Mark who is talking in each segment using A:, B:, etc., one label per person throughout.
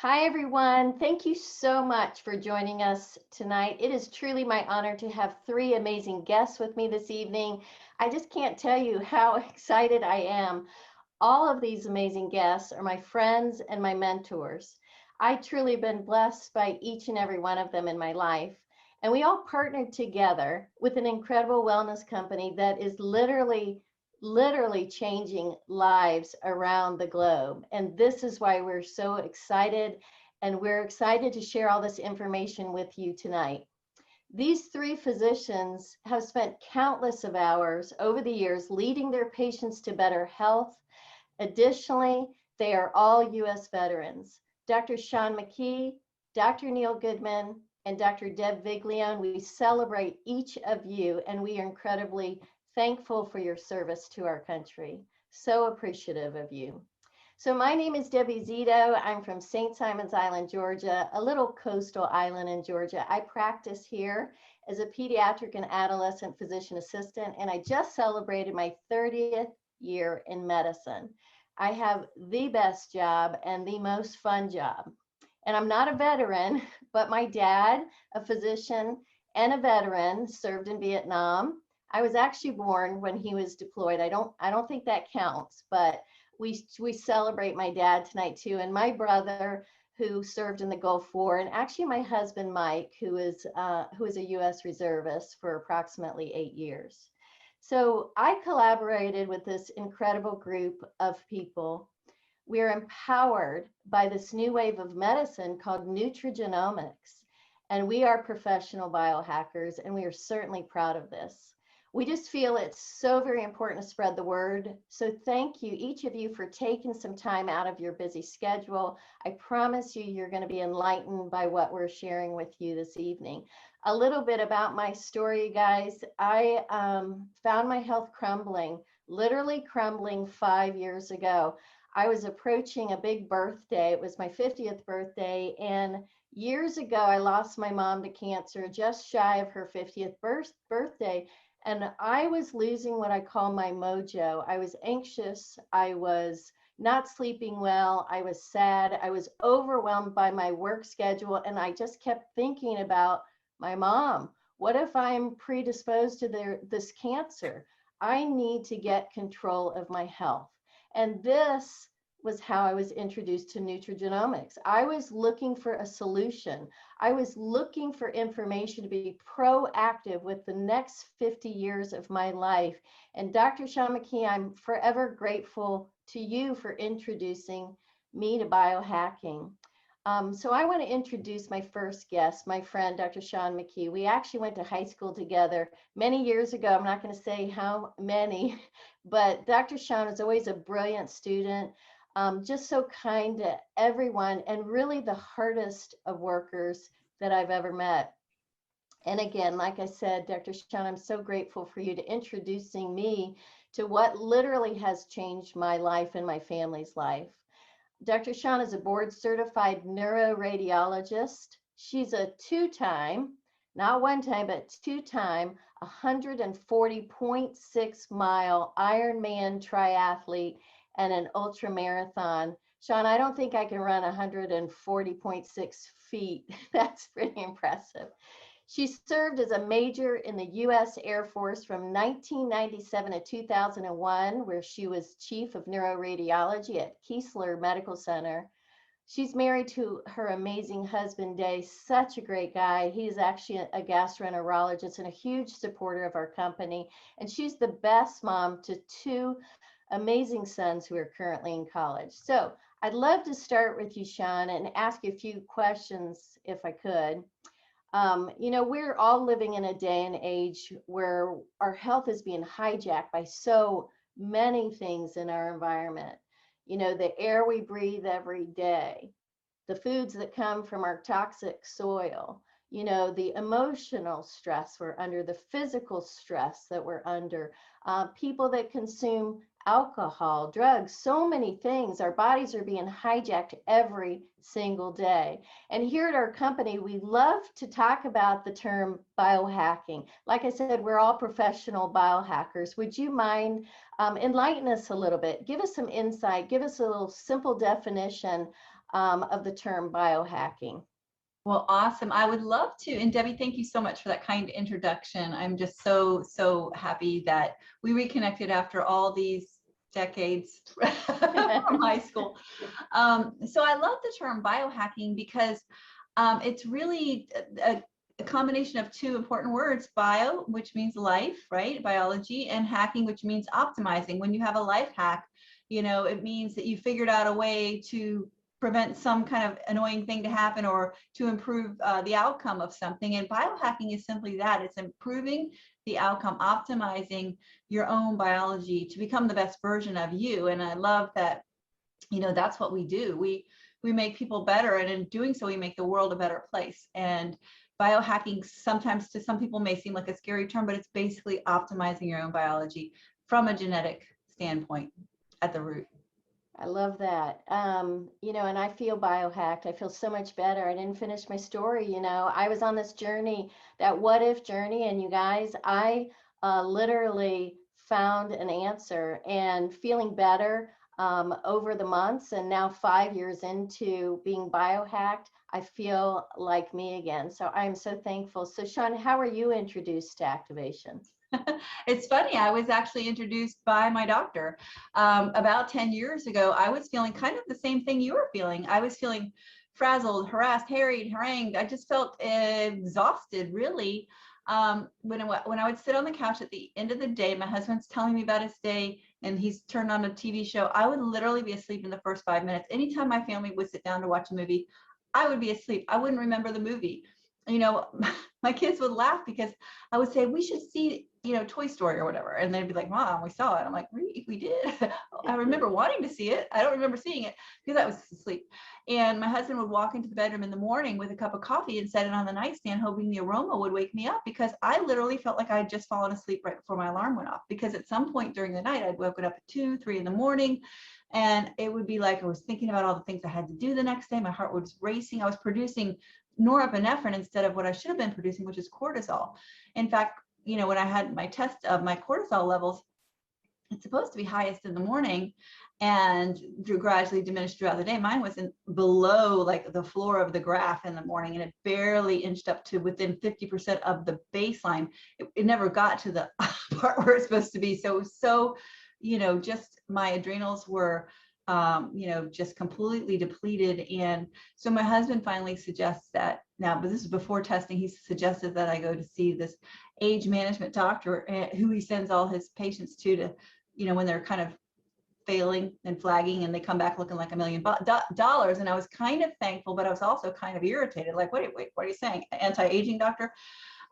A: Hi, everyone. Thank you so much for joining us tonight. It is truly my honor to have three amazing guests with me this evening. I just can't tell you how excited I am. All of these amazing guests are my friends and my mentors. I truly been blessed by each and every one of them in my life. And we all partnered together with an incredible wellness company that is literally changing lives around the globe. And this is why we're so excited. And we're excited to share all this information with you tonight. These three physicians have spent countless of hours over the years leading their patients to better health. Additionally, they are all U.S. veterans. Dr. Sean McKee, Dr. Neil Goodman, and Dr. Deb Viglione, we celebrate each of you, and we are incredibly thankful for your service to our country. So appreciative of you. So my name is Debbie Zito. I'm from St. Simons Island, Georgia, a little coastal island in Georgia. I practice here as a pediatric and adolescent physician assistant, and I just celebrated my 30th year in medicine. I have the best job and the most fun job. And I'm not a veteran, but my dad, a physician and a veteran, served in Vietnam. I was actually born when he was deployed. I don't think that counts, but we celebrate my dad tonight too, and my brother who served in the Gulf War, and actually my husband Mike, who is a U.S. reservist for approximately 8 years. So I collaborated with this incredible group of people. We are empowered by this new wave of medicine called nutrigenomics, and we are professional biohackers, and we are certainly proud of this. We just feel it's so very important to spread the word. So thank you, each of you, for taking some time out of your busy schedule. I promise you, you're going to be enlightened by what we're sharing with you this evening. A little bit about my story, guys. I found my health crumbling, literally crumbling 5 years ago. I was approaching a big birthday. It was my 50th birthday. And years ago, I lost my mom to cancer just shy of her 50th birthday. And I was losing what I call my mojo. I was anxious. I was not sleeping well. I was sad. I was overwhelmed by my work schedule. And I just kept thinking about my mom. What if I'm predisposed to this cancer? I need to get control of my health. And this was how I was introduced to nutrigenomics. I was looking for a solution. I was looking for information to be proactive with the next 50 years of my life. And Dr. Sean McKee, I'm forever grateful to you for introducing me to biohacking. So I want to introduce my first guest, my friend, Dr. Sean McKee. We actually went to high school together many years ago. I'm not going to say how many, but Dr. Sean is always a brilliant student, just so kind to everyone, and really the hardest of workers that I've ever met. And again, like I said, Dr. Sean, I'm so grateful for you to introducing me to what literally has changed my life and my family's life. Dr. Sean is a board certified neuroradiologist. She's a two-time, not one time, but two-time 140.6 mile Ironman triathlete and an ultra marathon. Sean, I don't think I can run 140.6 feet. That's pretty impressive. She served as a major in the U.S. Air Force from 1997 to 2001, where she was chief of neuroradiology at Keesler Medical Center. She's married to her amazing husband, Day, such a great guy. He's actually a gastroenterologist and a huge supporter of our company. And she's the best mom to two amazing sons who are currently in college. So I'd love to start with you, Sean, and ask you a few questions if I could. We're all living in a day and age where our health is being hijacked by so many things in our environment. The air we breathe every day, the foods that come from our toxic soil, the emotional stress we're under, the physical stress that we're under, people that consume alcohol, drugs, so many things. Our bodies are being hijacked every single day. And here at our company, we love to talk about the term biohacking. Like I said, we're all professional biohackers. Would you mind enlighten us a little bit? Give us some insight. Give us a little simple definition of the term biohacking.
B: Well, awesome. I would love to. And Debbie, thank you so much for that kind introduction. I'm just so happy that we reconnected after all these decades from high school. So I love the term biohacking because it's really a combination of two important words: bio, which means life, right? Biology, and hacking, which means optimizing. When you have a life hack, it means that you figured out a way to prevent some kind of annoying thing to happen or to improve the outcome of something. And biohacking is simply that. It's improving the outcome, optimizing your own biology to become the best version of you. And I love that, that's what we do. We make people better, and in doing so, we make the world a better place. And biohacking sometimes to some people may seem like a scary term, but it's basically optimizing your own biology from a genetic standpoint at the root.
A: I love that. And I feel biohacked. I feel so much better. I didn't finish my story. I was on this journey, that what if journey. And you guys, I literally found an answer and feeling better over the months. And now 5 years into being biohacked, I feel like me again. So I'm so thankful. So Sean, how are you introduced to activation?
B: It's funny, I was actually introduced by my doctor about 10 years ago. I was feeling kind of the same thing you were feeling. I was feeling frazzled, harassed, harried, harangued. I just felt exhausted, really. When I would sit on the couch at the end of the day, my husband's telling me about his day and he's turned on a TV show, I would literally be asleep in the first 5 minutes. Anytime my family would sit down to watch a movie, I would be asleep. I wouldn't remember the movie. My kids would laugh because I would say, we should see, Toy Story or whatever. And they'd be like, Mom, we saw it. I'm like, we did. I remember wanting to see it. I don't remember seeing it because I was asleep. And my husband would walk into the bedroom in the morning with a cup of coffee and set it on the nightstand, hoping the aroma would wake me up, because I literally felt like I had just fallen asleep right before my alarm went off. Because at some point during the night, I'd woken up at 2, 3 in the morning. And it would be like I was thinking about all the things I had to do the next day. My heart was racing. I was producing norepinephrine instead of what I should have been producing, which is cortisol. In fact, when I had my test of my cortisol levels, it's supposed to be highest in the morning and gradually diminished throughout the day. Mine was below like the floor of the graph in the morning, and it barely inched up to within 50% of the baseline. It never got to the part where it's supposed to be. So just my adrenals were just completely depleted. And so my husband finally suggests that now, but this is before testing, he suggested that I go to see this age management doctor who he sends all his patients to, when they're kind of failing and flagging and they come back looking like $1 million. And I was kind of thankful, but I was also kind of irritated. Like, wait, what are you saying? Anti-aging doctor?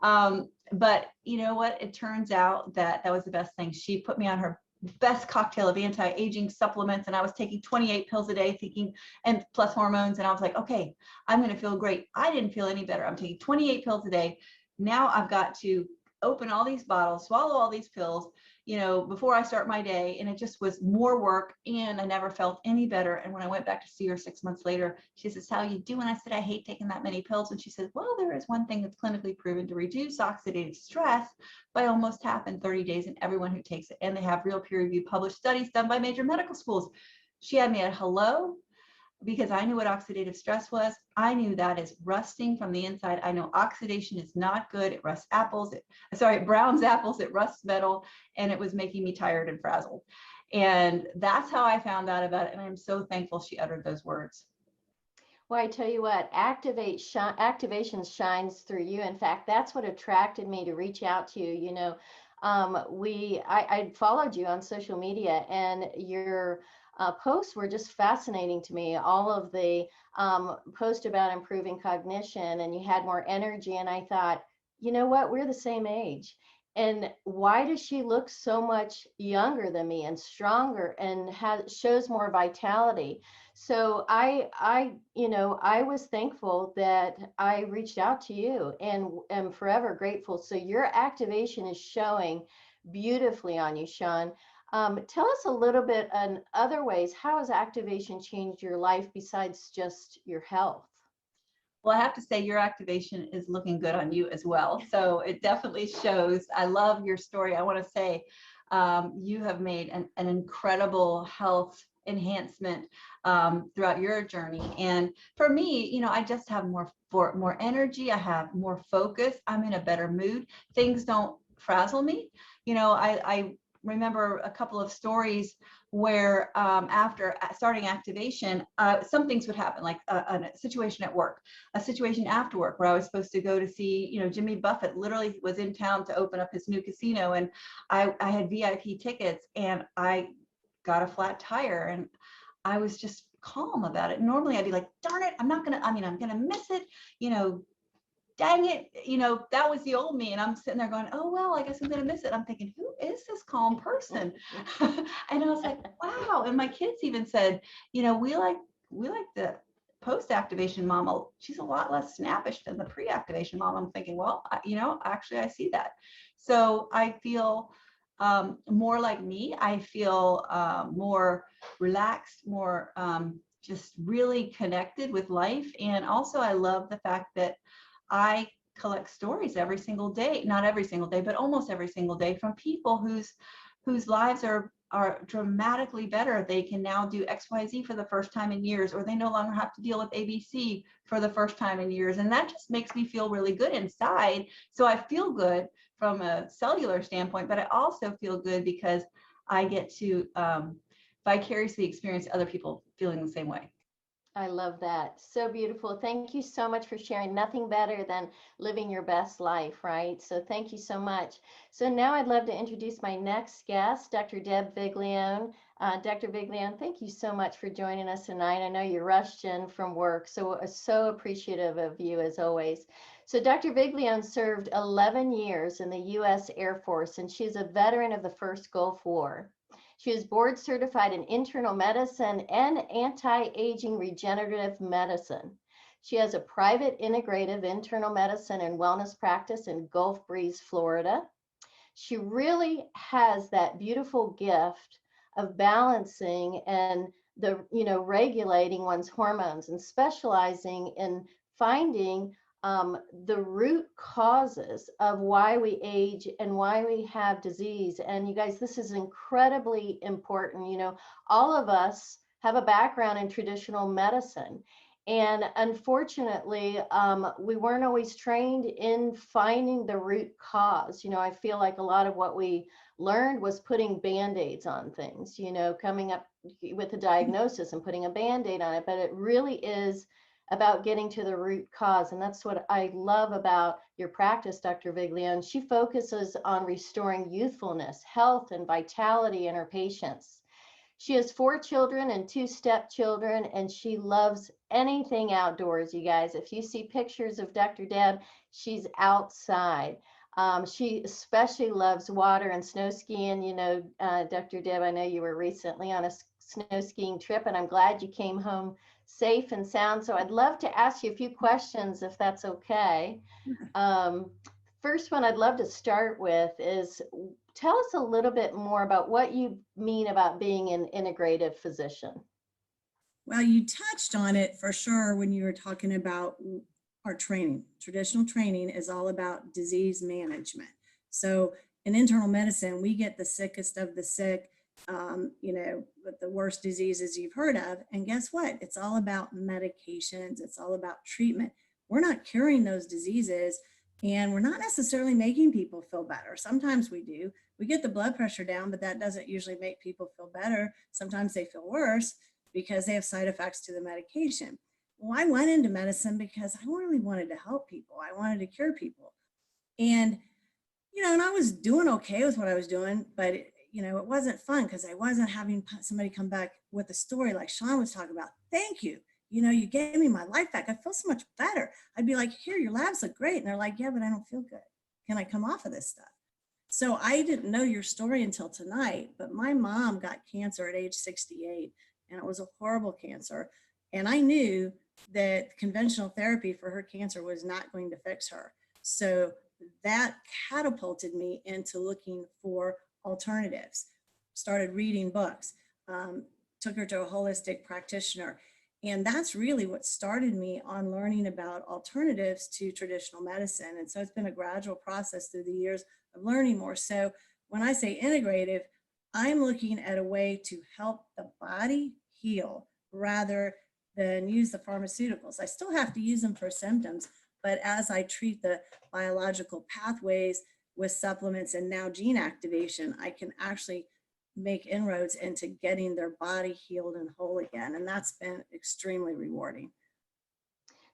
B: But you know what? It turns out that was the best thing. She put me on her best cocktail of anti-aging supplements, and I was taking 28 pills a day thinking, and plus hormones, and I was like, okay, I'm going to feel great. I didn't feel any better. I'm taking 28 pills a day. Now I've got to open all these bottles, swallow all these pills, before I start my day. And it just was more work, and I never felt any better. And when I went back to see her 6 months later, she says, how you doing? I said, I hate taking that many pills. And she says, well, there is one thing that's clinically proven to reduce oxidative stress by almost half in 30 days in everyone who takes it. And they have real peer-reviewed published studies done by major medical schools. She had me at hello, because I knew what oxidative stress was. I knew that is rusting from the inside. I know oxidation is not good. It rusts apples. It browns apples. It rusts metal. And it was making me tired and frazzled. And that's how I found out about it. And I'm so thankful she uttered those words.
A: Well, I tell you what, activation shines through you. In fact, that's what attracted me to reach out to you. I followed you on social media, and your posts were just fascinating to me. All of the posts about improving cognition, and you had more energy. And I thought, you know what, we're the same age. And why does she look so much younger than me and stronger and shows more vitality? So I was thankful that I reached out to you, and am forever grateful. So your activation is showing beautifully on you, Sean. Tell us a little bit on other ways. How has activation changed your life besides just your health?
B: Well, I have to say your activation is looking good on you as well. So it definitely shows. I love your story. I want to say you have made an incredible health enhancement throughout your journey. And for me, you know, I just have more energy. I have more focus. I'm in a better mood. Things don't frazzle me. You know, I remember a couple of stories where after starting activation, some things would happen, like a situation at work, a situation after work where I was supposed to go to see, you know, Jimmy Buffett literally was in town to open up his new casino, and I had VIP tickets, and I got a flat tire, and I was just calm about it. Normally I'd be like, darn it, I'm gonna miss it, you know, dang it, you know, that was the old me. And I'm sitting there going, oh, well, I guess I'm going to miss it. I'm thinking, who is this calm person? And I was like, wow. And my kids even said, you know, we like the post-activation mama. She's a lot less snappish than the pre-activation mom. I'm thinking, well, you know, actually, I see that. So I feel more like me. I feel more relaxed, more just really connected with life. And also I love the fact that I collect stories every single day, not every single day, but almost every single day, from people whose lives are dramatically better. They can now do XYZ for the first time in years, or they no longer have to deal with ABC for the first time in years. And that just makes me feel really good inside. So I feel good from a cellular standpoint, but I also feel good because I get to vicariously experience other people feeling the same way.
A: I love that. So beautiful. Thank you so much for sharing. Nothing better than living your best life, right? So thank you so much. So now I'd love to introduce my next guest, Dr. Deb Viglione. Dr. Viglione, thank you so much for joining us tonight. I know you rushed in from work, so appreciative of you as always. So Dr. Viglione served 11 years in the U.S. Air Force, and she's a veteran of the first Gulf War. She is board certified in internal medicine and anti-aging regenerative medicine. She has a private integrative internal medicine and wellness practice in Gulf Breeze, Florida. She really has that beautiful gift of balancing and regulating one's hormones and specializing in finding the root causes of why we age and why we have disease. And you guys, this is incredibly important. You know, all of us have a background in traditional medicine. And unfortunately, we weren't always trained in finding the root cause. You know, I feel like a lot of what we learned was putting Band-Aids on things, you know, coming up with a diagnosis and putting a Band-Aid on it. But it really is about getting to the root cause. And that's what I love about your practice, Dr. Viglione. She focuses on restoring youthfulness, health, and vitality in her patients. She has 4 children and 2 stepchildren, and she loves anything outdoors, you guys. If you see pictures of Dr. Deb, she's outside. She especially loves water and snow skiing. You know, Dr. Deb, I know you were recently on a snow skiing trip, and I'm glad you came home safe and sound. So I'd love to ask you a few questions if that's okay. First one I'd love to start with is, tell us a little bit more about what you mean about being an integrative physician.
C: Well, you touched on it for sure when you were talking about our training. Traditional training is all about disease management. So in internal medicine, we get the sickest of the sick, you know, with the worst diseases you've heard of. And guess what? It's all about medications. It's all about treatment. We're not curing those diseases, and we're not necessarily making people feel better. Sometimes we do. We get the blood pressure down, but that doesn't usually make people feel better. Sometimes they feel worse because they have side effects to the medication. Well, I went into medicine because I really wanted to help people. I wanted to cure people. And, you know, and I was doing okay with what I was doing, but you know, it wasn't fun because I wasn't having somebody come back with a story like Sean was talking about. Thank you. You know, you gave me my life back. I feel so much better. I'd be like, here, your labs look great. And they're like, yeah, but I don't feel good. Can I come off of this stuff? So I didn't know your story until tonight, but my mom got cancer at age 68, and it was a horrible cancer. And I knew that conventional therapy for her cancer was not going to fix her. So that catapulted me into looking for alternatives, started reading books, took her to a holistic practitioner. And that's really what started me on learning about alternatives to traditional medicine. And so it's been a gradual process through the years of learning more. So when I say integrative, I'm looking at a way to help the body heal rather than use the pharmaceuticals. I still have to use them for symptoms, but as I treat the biological pathways with supplements and now gene activation, I can actually make inroads into getting their body healed and whole again. And that's been extremely rewarding.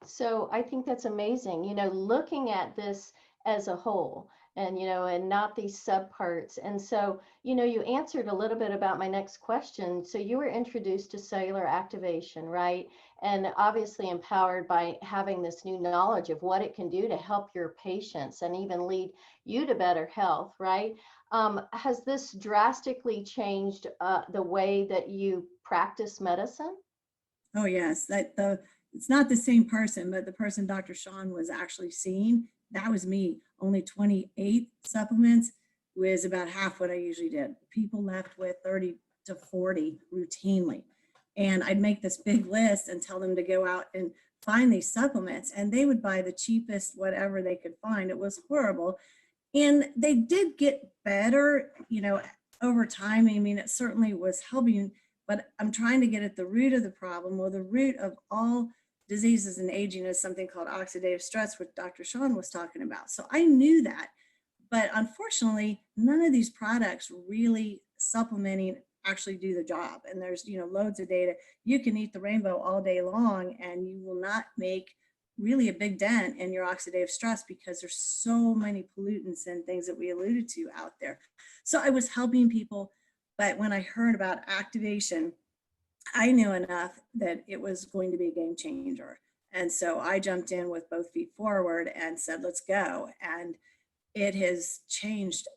A: So I think that's amazing, looking at this as a whole and, and not these subparts. And so, you answered a little bit about my next question. So you were introduced to cellular activation, right? And obviously empowered by having this new knowledge of what it can do to help your patients and even lead you to better health, right? Has this drastically changed the way that you practice medicine?
C: Oh yes, it's not the same person, but the person Dr. Sean was actually seeing, that was me. Only 28 supplements was about half what I usually did. People left with 30 to 40 routinely. And I'd make this big list and tell them to go out and find these supplements, and they would buy the cheapest whatever they could find. It was horrible. And they did get better, over time. I mean, it certainly was helping, but I'm trying to get at the root of the problem. Well, the root of all diseases and aging is something called oxidative stress, which Dr. Sean was talking about. So I knew that, but unfortunately, none of these products really supplementing actually do the job. And there's, loads of data. You can eat the rainbow all day long and you will not make really a big dent in your oxidative stress because there's so many pollutants and things that we alluded to out there. So I was helping people, but when I heard about activation, I knew enough that it was going to be a game changer. And so I jumped in with both feet forward and said, let's go. And it has changed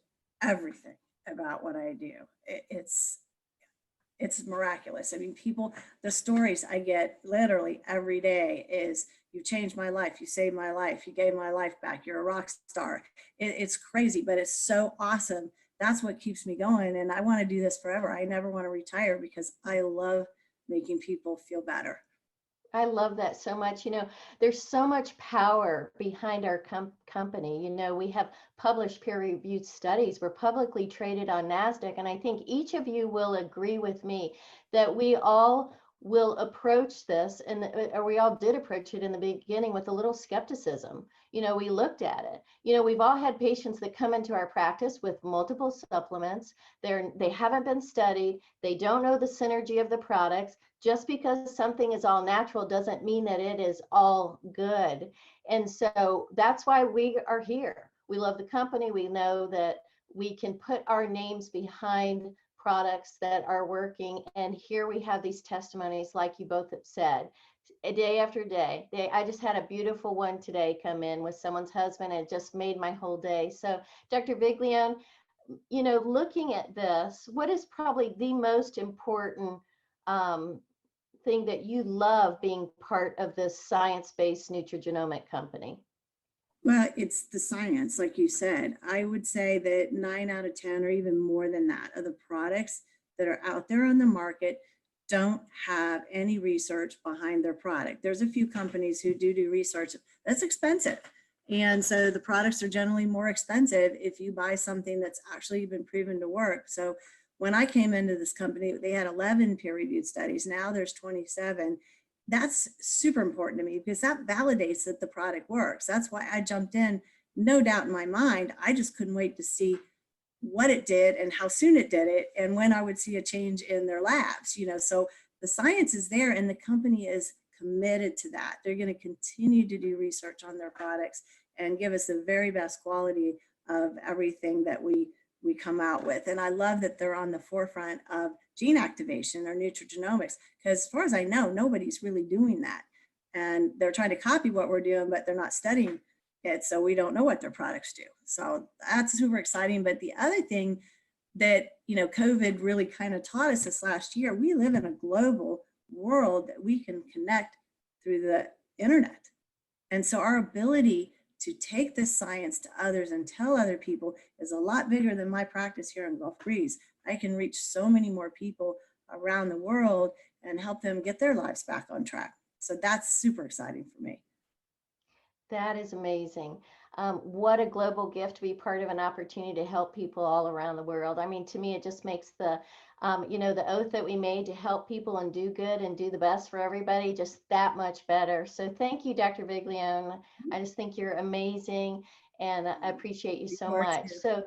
C: everything about what I do. It's miraculous. I mean, the stories I get literally every day is, you changed my life, you saved my life, you gave my life back, you're a rock star. It's crazy, but it's so awesome. That's what keeps me going. And I want to do this forever. I never want to retire because I love making people feel better.
A: I love that so much. There's so much power behind our company. We have published peer-reviewed studies. We're publicly traded on NASDAQ. And I think each of you will agree with me that we all will approach this, or we all did approach it in the beginning with a little skepticism. We looked at it. We've all had patients that come into our practice with multiple supplements. They haven't been studied. They don't know the synergy of the products. Just because something is all natural doesn't mean that it is all good. And so that's why we are here. We love the company. We know that we can put our names behind products that are working. And here we have these testimonies, like you both have said, day after day. I just had a beautiful one today come in with someone's husband, and it just made my whole day. So Dr. Viglione, looking at this, what is probably the most important thing that you love being part of this science-based nutrigenomic company?
C: Well, it's the science, like you said. I would say that 9 out of 10, or even more than that, of the products that are out there on the market don't have any research behind their product. There's a few companies who do research. That's expensive. And so the products are generally more expensive if you buy something that's actually been proven to work. So when I came into this company, they had 11 peer-reviewed studies. Now there's 27. That's super important to me because that validates that the product works. That's why I jumped in, no doubt in my mind. I just couldn't wait to see what it did and how soon it did it and when I would see a change in their labs. So the science is there and the company is committed to that. They're going to continue to do research on their products and give us the very best quality of everything that we come out with. And I love that they're on the forefront of gene activation or nutrigenomics, because as far as I know, nobody's really doing that. And they're trying to copy what we're doing, but they're not studying it. So we don't know what their products do. So that's super exciting. But the other thing that, COVID really kind of taught us this last year, we live in a global world that we can connect through the internet. And so our ability to take this science to others and tell other people is a lot bigger than my practice here in Gulf Breeze. I can reach so many more people around the world and help them get their lives back on track. So that's super exciting for me.
A: That is amazing. What a global gift to be part of an opportunity to help people all around the world. I mean, to me, it just makes the, the oath that we made to help people and do good and do the best for everybody just that much better. So thank you, Dr. Viglione. I just think you're amazing, and I appreciate you so much. So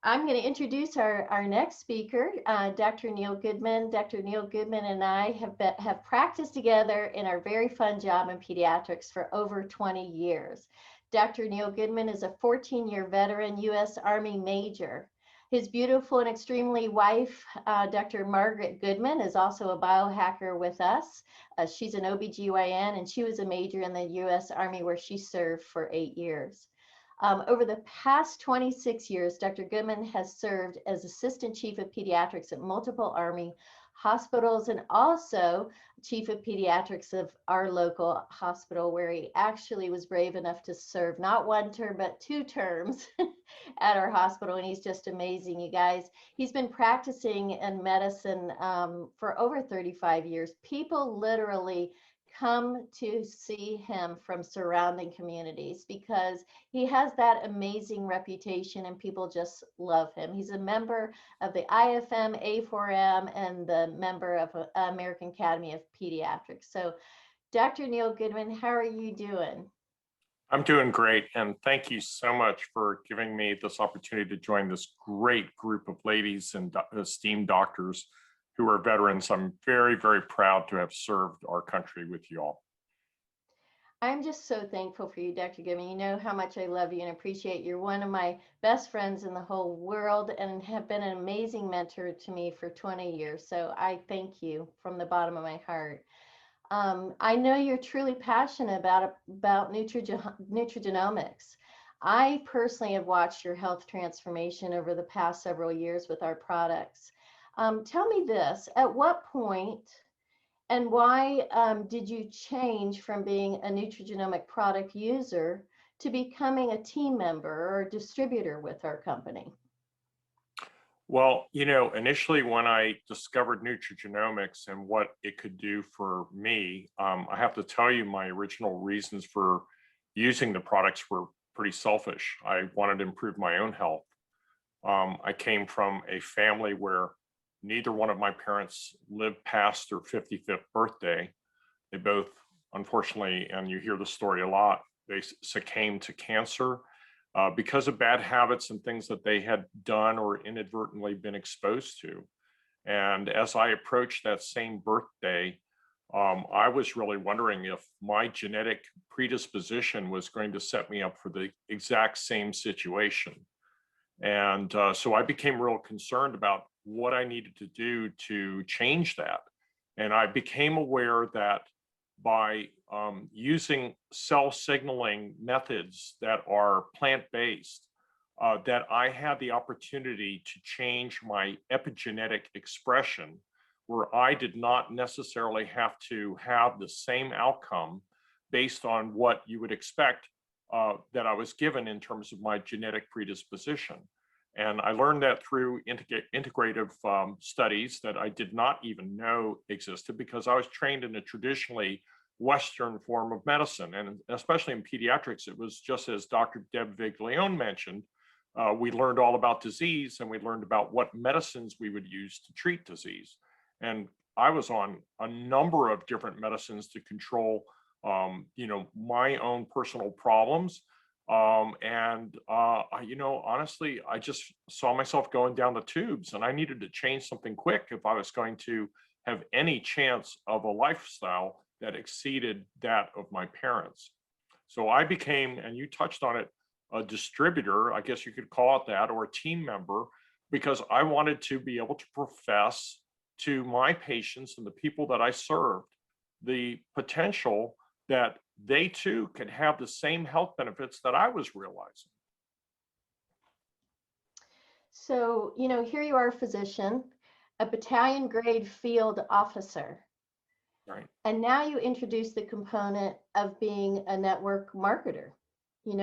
A: I'm going to introduce our next speaker, Dr. Neil Goodman. Dr. Neil Goodman and I have practiced together in our very fun job in pediatrics for over 20 years. Dr. Neil Goodman is a 14-year veteran U.S. Army major. His beautiful and extremely wife, Dr. Margaret Goodman, is also a biohacker with us. She's an OBGYN, and she was a major in the U.S. Army where she served for 8 years. Over the past 26 years, Dr. Goodman has served as Assistant Chief of Pediatrics at multiple Army hospitals and also Chief of Pediatrics of our local hospital, where he actually was brave enough to serve not 1 term, but 2 terms at our hospital. And he's just amazing, you guys. He's been practicing in medicine for over 35 years. People literally come to see him from surrounding communities because he has that amazing reputation and people just love him. He's a member of the IFM, A4M, and the member of American Academy of Pediatrics. So Dr. Neil Goodman, how are you doing?
D: I'm doing great, and thank you so much for giving me this opportunity to join this great group of ladies and esteemed doctors who are veterans. I'm very, very proud to have served our country with you all.
A: I'm just so thankful for you, Dr. Goodman. You know how much I love you and appreciate you. You're one of my best friends in the whole world and have been an amazing mentor to me for 20 years. So I thank you from the bottom of my heart. I know you're truly passionate about nutrigenomics. I personally have watched your health transformation over the past several years with our products. Tell me this, at what point and why did you change from being a nutrigenomic product user to becoming a team member or a distributor with our company?
D: Well, initially when I discovered nutrigenomics and what it could do for me, I have to tell you my original reasons for using the products were pretty selfish. I wanted to improve my own health. I came from a family where neither one of my parents lived past their 55th birthday. They both, unfortunately, and you hear the story a lot, they succumbed to cancer because of bad habits and things that they had done or inadvertently been exposed to. And as I approached that same birthday, I was really wondering if my genetic predisposition was going to set me up for the exact same situation. And so I became real concerned about what I needed to do to change that. And I became aware that by using cell signaling methods that are plant-based, that I had the opportunity to change my epigenetic expression, where I did not necessarily have to have the same outcome based on what you would expect that I was given in terms of my genetic predisposition. And I learned that through integrative studies that I did not even know existed because I was trained in a traditionally Western form of medicine. And especially in pediatrics, it was just as Dr. Deb Viglione mentioned, we learned all about disease and we learned about what medicines we would use to treat disease. And I was on a number of different medicines to control, my own personal problems. Honestly, I just saw myself going down the tubes and I needed to change something quick if I was going to have any chance of a lifestyle that exceeded that of my parents. So I became, and you touched on it, a distributor, I guess you could call it that, or a team member, because I wanted to be able to profess to my patients and the people that I served the potential that they too can have the same health benefits that I was realizing.
A: So, here you are, a physician, a battalion grade field officer.
D: Right.
A: And now you introduce the component of being a network marketer. Did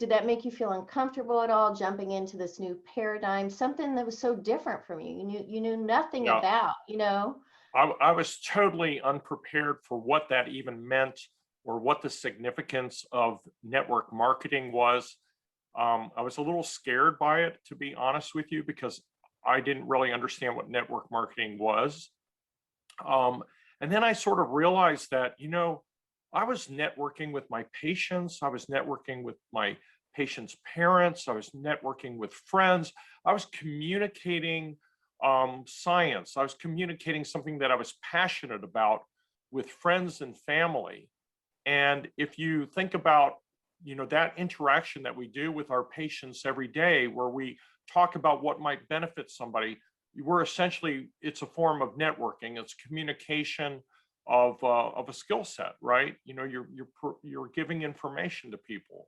A: that make you feel uncomfortable at all, jumping into this new paradigm, something that was so different from you? You knew nothing about,
D: I was totally unprepared for what that even meant or what the significance of network marketing was. I was a little scared by it, to be honest with you, because I didn't really understand what network marketing was. And then I sort of realized that, I was networking with my patients, I was networking with my patients' parents, I was networking with friends, I was communicating science, I was communicating something that I was passionate about with friends and family. And if you think about, that interaction that we do with our patients every day, where we talk about what might benefit somebody, it's a form of networking. It's communication of a skill set, right? You're giving information to people.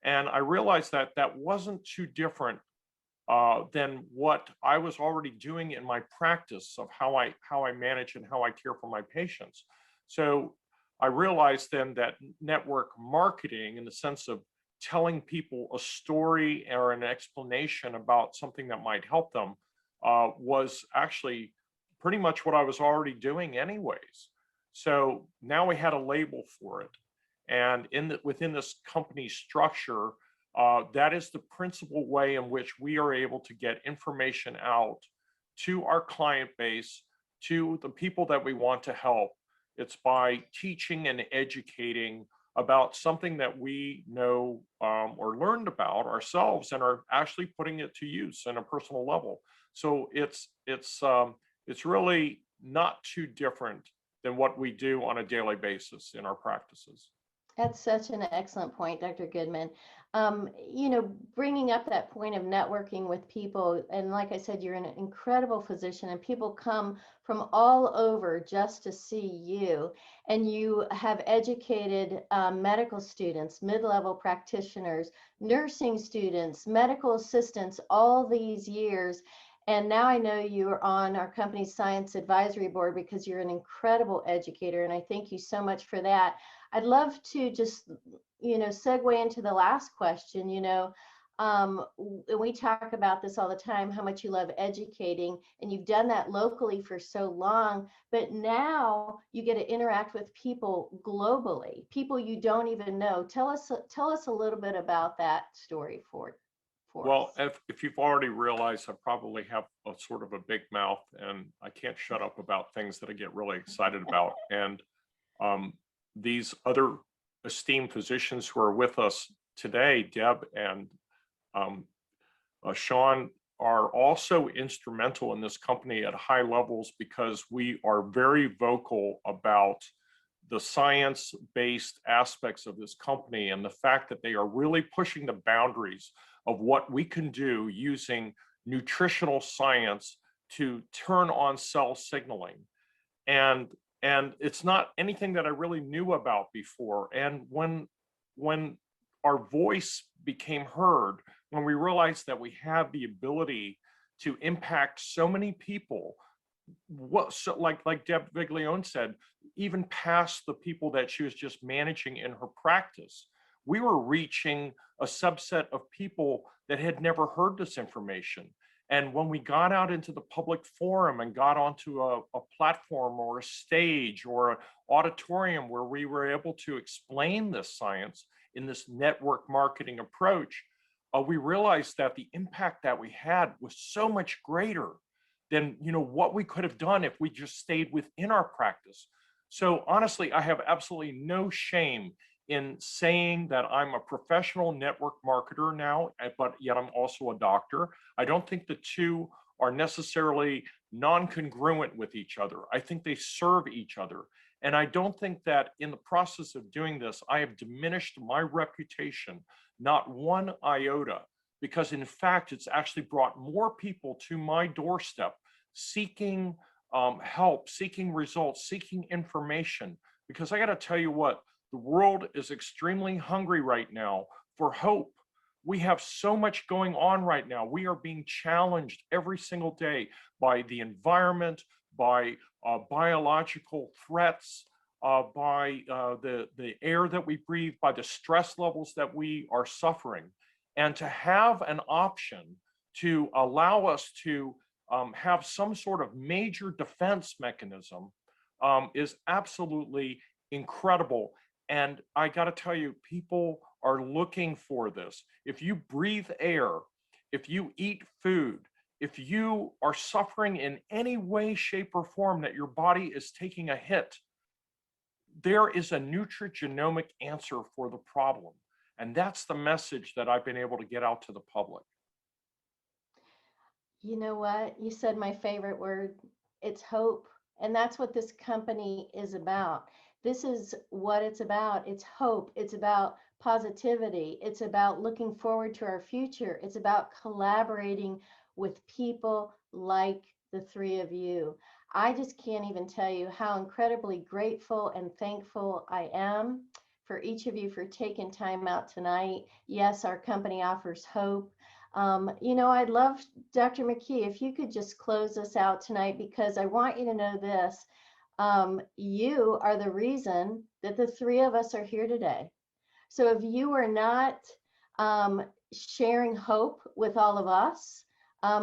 D: And I realized that that wasn't too different than what I was already doing in my practice of how I manage and how I care for my patients. So I realized then that network marketing, in the sense of telling people a story or an explanation about something that might help them, was actually pretty much what I was already doing anyways. So now we had a label for it. And within this company structure, that is the principal way in which we are able to get information out to our client base, to the people that we want to help. It's by teaching and educating about something that we know or learned about ourselves, and are actually putting it to use on a personal level. So it's really not too different than what we do on a daily basis in our practices.
A: That's such an excellent point, Dr. Goodman. Bringing up that point of networking with people, and like I said, you're an incredible physician, and people come from all over just to see you. And you have educated medical students, mid-level practitioners, nursing students, medical assistants, all these years. And now I know you're on our company's science advisory board because you're an incredible educator, and I thank you so much for that. I'd love to just, segue into the last question. We talk about this all the time, how much you love educating, and you've done that locally for so long, but now you get to interact with people globally, people you don't even know. Tell us a little bit about that story for
D: Well,
A: us.
D: if you've already realized, I probably have a sort of a big mouth, and I can't shut up about things that I get really excited about. And these other esteemed physicians who are with us today, Deb and Sean, are also instrumental in this company at high levels, because we are very vocal about the science-based aspects of this company, and the fact that they are really pushing the boundaries of what we can do using nutritional science to turn on cell signaling. And it's not anything that I really knew about before. And when our voice became heard, when we realized that we have the ability to impact so many people, like Deb Viglione said, even past the people that she was just managing in her practice, we were reaching a subset of people that had never heard this information. And when we got out into the public forum and got onto a platform or a stage or an auditorium where we were able to explain this science in this network marketing approach, we realized that the impact that we had was so much greater than what we could have done if we just stayed within our practice. So honestly, I have absolutely no shame in saying that I'm a professional network marketer now, but yet I'm also a doctor. I don't think the two are necessarily non-congruent with each other. I think they serve each other. And I don't think that in the process of doing this, I have diminished my reputation, not one iota, because in fact, it's actually brought more people to my doorstep seeking help, seeking results, seeking information. Because I got to tell you what, the world is extremely hungry right now for hope. We have so much going on right now. We are being challenged every single day by the environment, by biological threats, by the air that we breathe, by the stress levels that we are suffering. And to have an option to allow us to have some sort of major defense mechanism is absolutely incredible. And I got to tell you, people are looking for this. If you breathe air, if you eat food, if you are suffering in any way, shape, or form that your body is taking a hit, there is a nutrigenomic answer for the problem. And that's the message that I've been able to get out to the public.
A: You know what? You said my favorite word. It's hope. And that's what this company is about. This is what it's about. It's hope. It's about positivity. It's about looking forward to our future. It's about collaborating with people like the three of you. I just can't even tell you how incredibly grateful and thankful I am for each of you for taking time out tonight. Yes, our company offers hope. I'd love, Dr. McKee, if you could just close us out tonight, because I want you to know this. You are the reason that the three of us are here today. So if you are not sharing hope with all of us,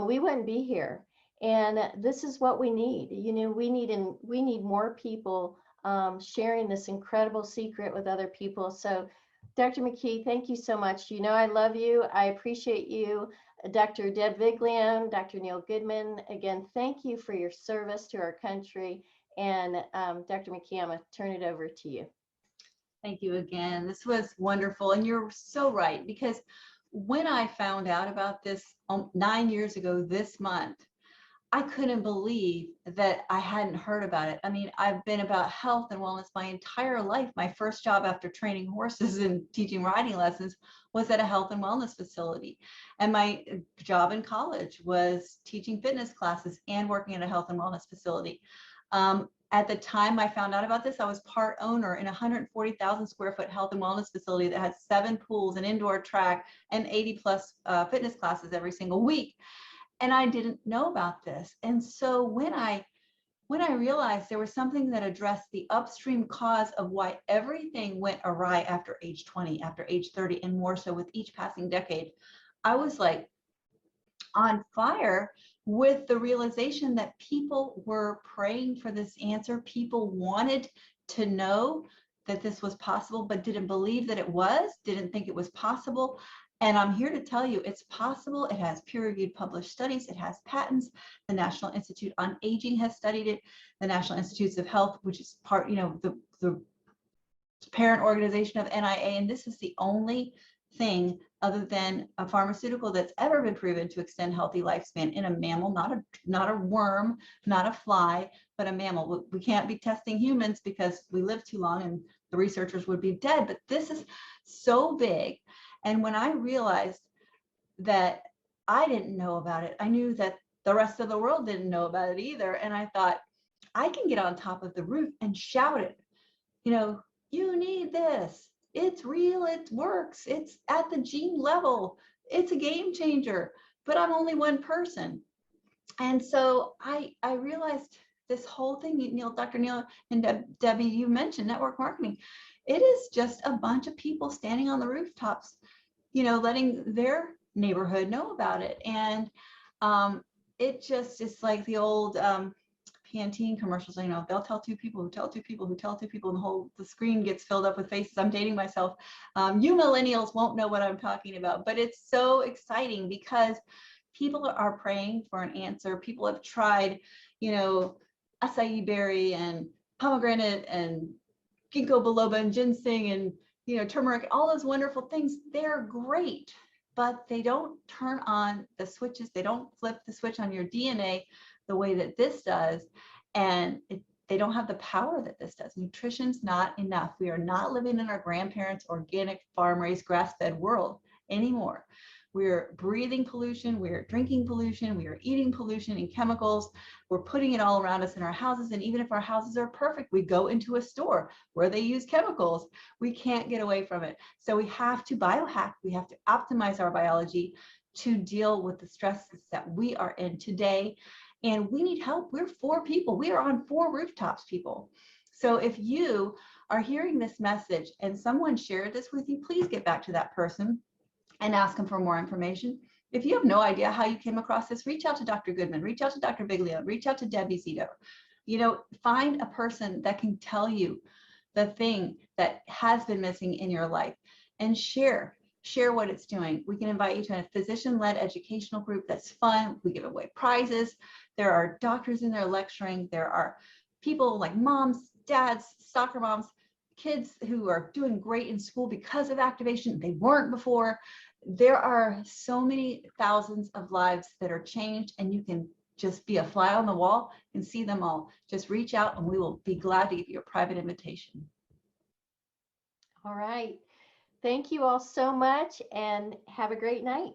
A: we wouldn't be here. And this is what we need. We need more people sharing this incredible secret with other people. So Dr. McKee, thank you so much. I love you. I appreciate you. Dr. Deb Viglian, Dr. Neil Goodman, again, thank you for your service to our country. And Dr. McKee, I'm going to turn it over to you.
B: Thank you again. This was wonderful. And you're so right, because when I found out about this 9 years ago this month, I couldn't believe that I hadn't heard about it. I mean, I've been about health and wellness my entire life. My first job after training horses and teaching riding lessons was at a health and wellness facility. And my job in college was teaching fitness classes and working at a health and wellness facility. At the time I found out about this, I was part owner in a 140,000 square foot health and wellness facility that had 7 pools, an indoor track, and 80 plus fitness classes every single week. And I didn't know about this. And so when I realized there was something that addressed the upstream cause of why everything went awry after age 20, after age 30, and more so with each passing decade, I was like on fire with the realization that people were praying for this answer. People wanted to know that this was possible, but didn't believe that it was, didn't think it was possible. And I'm here to tell you it's possible. It has peer-reviewed published studies. It has patents. The National Institute on Aging has studied it. The National Institutes of Health, which is part, the parent organization of NIA. And this is the only thing other than a pharmaceutical that's ever been proven to extend healthy lifespan in a mammal, not a worm, not a fly, but a mammal. We can't be testing humans because we live too long and the researchers would be dead. But this is so big. And when I realized that I didn't know about it, I knew that the rest of the world didn't know about it either. And I thought, I can get on top of the roof and shout it. You need this. It's real. It works. It's at the gene level. It's a game changer. But I'm only one person. And so I realized this whole thing, Dr. Neil and Debbie, you mentioned network marketing. It is just a bunch of people standing on the rooftops, letting their neighborhood know about it. And it just is like the old Pantene commercials. They'll tell 2 people who tell 2 people who tell 2 people, and the screen gets filled up with faces. I'm dating myself. You millennials won't know what I'm talking about, but it's so exciting because people are praying for an answer. People have tried, acai berry and pomegranate and ginkgo biloba and ginseng and turmeric, all those wonderful things. They're great, but they don't turn on the switches. They don't flip the switch on your DNA the way that this does. And they don't have the power that this does. Nutrition's not enough. We are not living in our grandparents' organic farm-raised grass-fed world anymore. We're breathing pollution, we're drinking pollution, we are eating pollution and chemicals. We're putting it all around us in our houses. And even if our houses are perfect, we go into a store where they use chemicals. We can't get away from it. So we have to biohack. We have to optimize our biology to deal with the stresses that we are in today. And we need help. We're 4 people. We are on 4 rooftops, people. So if you are hearing this message and someone shared this with you, please get back to that person and ask them for more information. If you have no idea how you came across this, reach out to Dr. Goodman, reach out to Dr. Viglian, reach out to Debbie Zito. Find a person that can tell you the thing that has been missing in your life, and share what it's doing. We can invite you to a physician-led educational group that's fun. We give away prizes. There are doctors in there lecturing. There are people like moms, dads, soccer moms, kids who are doing great in school because of activation. They weren't before. There are so many thousands of lives that are changed, and you can just be a fly on the wall and see them all. Just reach out and we will be glad to give you a private invitation.
A: All right. Thank you all so much and have a great night.